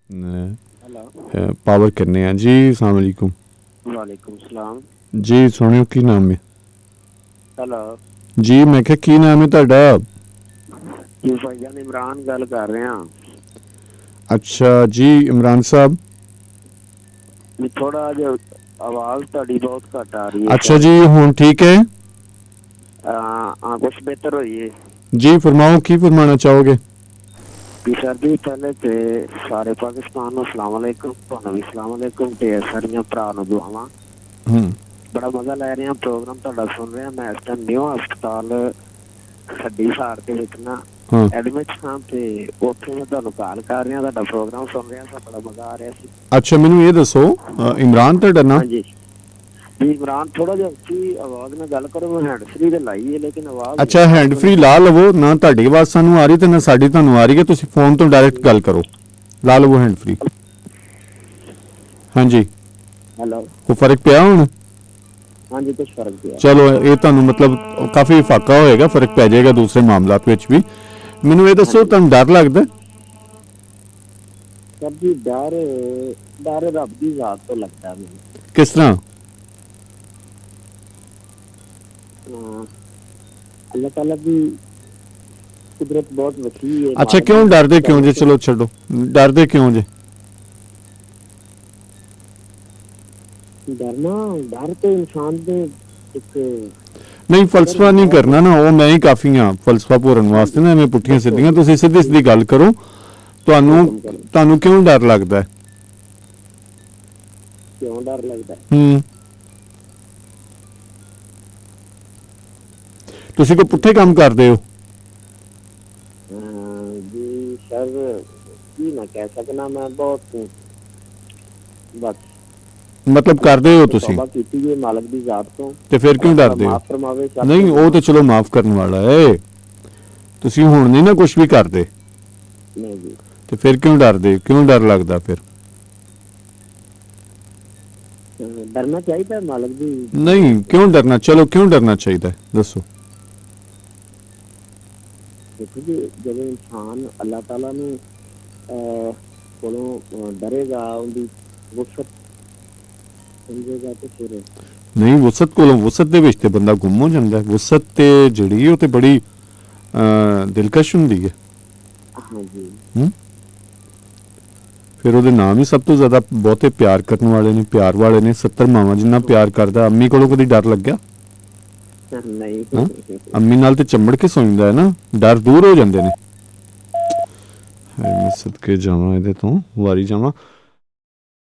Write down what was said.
Hello. Power करने हैं जी। अस्सलाम वालेकुम। वालेकुम सलाम। जी सुनियो की नाम है हेलो जी। मैं क्या की नाम है ਤੁਹਾਡਾ? जी भाईजान इमरान गल कर रहे हैं। अच्छा जी इमरान साहब। जी थोड़ा जो आवाज ਤੁਹਾਡੀ बहुत घट आ रही है अच्छा सर। जी हुन ठीक है हाँ कुछ बेहतर हुई है जी। फरमाओ की फरमाना चाहोगे? जी सर जी पहले ते सारे पाकिस्तान ਨੂੰ अस्सलाम वालेकुम ਤੁਹਾਨੂੰ ਵੀ अस्सलाम वालेकुम ਤੇ ਸਾਰੀਆਂ ਭਰਾ ਨੂੰ ਦੁਆਵਾਂ। ਬੜਾ ਮਜ਼ਾ ਲੈ ਰਹੇ ਹਾਂ ਪ੍ਰੋਗਰਾਮ ਤੁਹਾਡਾ ਸੁਣ ਰਹੇ ਹਾਂ। ਮੈਂ ਇਸ ਟਾਈਮ ਨਿਊ ਹਸਪਤਾਲ ਹੱਡੀ ਸਾੜ ਦੇ ਵਿੱਚ ਨਾ ਐਡਮਿਟ ਹਾਂ ਤੇ ਉੱਥੇ ਮੈਂ ਤੁਹਾਨੂੰ ਕਾਲ ਕਰ ਰਿਹਾ ਤੁਹਾਡਾ ਪ੍ਰੋਗਰਾਮ ਸੁਣ ਰਿਹਾ ਸੀ ਬੜਾ ਮਜ਼ਾ ਆ ਰਿਹਾ ਸੀ। अच्छा मैनू ये दसो इमरान ਤੁਹਾਡਾ नाम? ਹਾਂਜੀ जी इमरान थोड़ा जिहा ਉੱਚੀ आवाज ਨਾਲ ਗੱਲ ਕਰੋ। ਮੈਂ ਹੈਂਡ ਫ੍ਰੀ ਤੇ ਲਾਈ ਹੈ ਲੇਕਿन आवाज अच्छा हैंड फ्री ला लवो ना ਤੁਹਾਡੀ ਆਵਾਜ਼ ਸਾਨੂੰ ਆ ਰਹੀ ਤੇ ਨਾ ਸਾਡੀ ਤੁਹਾਨੂੰ ਆ ਰਹੀ ਹੈ। ਤੁਸੀਂ ਫੋਨ ਤੋਂ ਡਾਇਰੈਕਟ ਗੱਲ ਕਰੋ। ਲਾ ਲਵੋ हैंड फ्री। ਹਾਂਜੀ ਹੈਲੋ ਕੋਈ ਫਰਕ ਪਿਆ ਹੁਣ? ਹਾਂਜੀ ਕੁਝ ਫਰਕ ਪਿਆ। ਚਲੋ ਇਹ ਤੁਹਾਨੂੰ ਮਤਲਬ ਕਾਫੀ ਫਾਕਾ ਹੋਏਗਾ, ਫਰਕ ਪੈ ਜਾਏਗਾ ਦੂਸਰੇ ਮਾਮਲਾਤ ਵਿੱਚ ਵੀ। ਮੈਨੂੰ ਇਹ ਦੱਸੋ ਤੁਹਾਨੂੰ ਡਰ ਲੱਗਦਾ? ਸਰ ਜੀ ਡਰ ਰੱਬ ਦੀ ਜ਼ਾਤ ਤੋਂ ਲੱਗਦਾ ਮੈਨੂੰ। ਕਿਸ ਤਰ੍ਹਾਂ? ਅੱਲਾਹ ਤਾਲਾ ਦੀ ਕੁਦਰਤ ਬਹੁਤ ਵਸੀ ਹੈ। ਅੱਛਾ ਕਿਉਂ ਡਰਦੇ ਕਿਉਂ ਜੇ? ਚਲੋ ਛੱਡੋ, ਡਰਦੇ ਕਿਉਂ ਜੇ? ਡਰ ਤੇ ਇਨਸਾਨ ਦੇ ਇੱਕ ਨਹੀਂ ਫਲਸਫਾ ਨਹੀਂ ਕਰਨਾ ਨਾ, ਉਹ ਮੈਂ ਹੀ ਕਾਫੀ ਹਾਂ ਫਲਸਫਾ ਭੋਰਨ ਵਾਸਤੇ ਨਾ। ਐਵੇਂ ਪੁੱਠੀਆਂ ਸਿੱਧੀਆਂ ਤੁਸੀਂ ਸਿੱਧੀ ਸਿੱਧੀ ਗੱਲ ਕਰੋ। ਤੁਹਾਨੂੰ ਕਿਉਂ ਡਰ ਲੱਗਦਾ? ਕਿਉਂ ਡਰ ਲੱਗਦਾ? ਤੁਸੀਂ ਕੋਈ ਪੁੱਠੇ ਕੰਮ ਕਰਦੇ ਹੋ? ਜੀ ਸਰ ਕੀ ਮੈਂ ਕਹਿ ਸਕਦਾ, ਮੈਂ ਬਹੁਤ ਬਸ ਮਤਲਬ ਕਰਦੇ ਹੋ ਤੁਸੀਂ? ਤੌਬਾ ਕੀਤੀ ਹੈ ਮਾਲਕ ਦੀ ਜ਼ਾਤ ਤੋਂ। ਤੇ ਫਿਰ ਕਿਉਂ ਡਰਦੇ ਹੋ? ਨਹੀਂ ਉਹ ਤਾਂ ਚਲੋ ਮਾਫ ਕਰਨ ਵਾਲਾ ਹੈ। ਤੁਸੀਂ ਹੁਣ ਨਹੀਂ ਨਾ ਕੁਝ ਵੀ ਕਰਦੇ। ਨਹੀਂ ਜੀ। ਤੇ ਫਿਰ ਕਿਉਂ ਡਰਦੇ? ਕਿਉਂ ਡਰ ਲੱਗਦਾ ਫਿਰ? ਡਰਨਾ ਚਾਹੀਦਾ ਮਾਲਕ ਦੀ। ਨਹੀਂ ਕਿਉਂ ਡਰਨਾ? ਚਲੋ ਕਿਉਂ ਡਰਨਾ ਚਾਹੀਦਾ ਦੱਸੋ? ਦੇਖੋ ਜੀ ਜਦੋਂ ਇਨਸਾਨ ਅੱਲਾਹ ਤਾਲਾ ਨੂੰ ਕੋਲੋਂ ਡਰੇਗਾ, ਉਹਦੀ ਵਸਤ ਸਮਝੇਗਾ ਤੇ ਫਿਰ ਨਹੀਂ ਵਸਤ ਕੋਲੋਂ, ਵਸਤ ਦੇ ਵਿੱਚ ਤੇ ਬੰਦਾ ਗੁੰਮ ਹੋ ਜਾਂਦਾ। ਵਸਤ ਤੇ ਜਿਹੜੀ ਉਹ ਤੇ ਬੜੀ ਦਿਲਕਸ਼ ਹੁੰਦੀ ਹੈ। ਹਾਂਜੀ ਫਿਰ ਉਹਦੇ ਨਾਮ ਹੀ ਸਭ ਤੋਂ ਜ਼ਿਆਦਾ ਬਹੁਤੇ ਪਿਆਰ ਕਰਨ ਵਾਲੇ ਨੇ, ਪਿਆਰ ਵਾਲੇ ਨੇ। 70 ਮਾਵਾਂ ਜਿੰਨਾ ਪਿਆਰ ਕਰਦਾ। ਅੰਮੀ ਕੋਲੋਂ ਕਦੀ ਡਰ ਲੱਗਿਆ? ਨਹੀਂ ਅੰਮੀ ਨਾਲ ਤੇ ਚੰਬੜ ਕੇ ਸੌਂਦਾ ਹੈ ਨਾ, ਡਰ ਦੂਰ ਹੋ ਜਾਂਦੇ ਨੇ। ਮੈਂ ਸਦਕੇ ਜਾਵਾਂ ਇਹਦੇ ਤੋਂ, ਵਾਰੀ ਜਾਵਾਂ।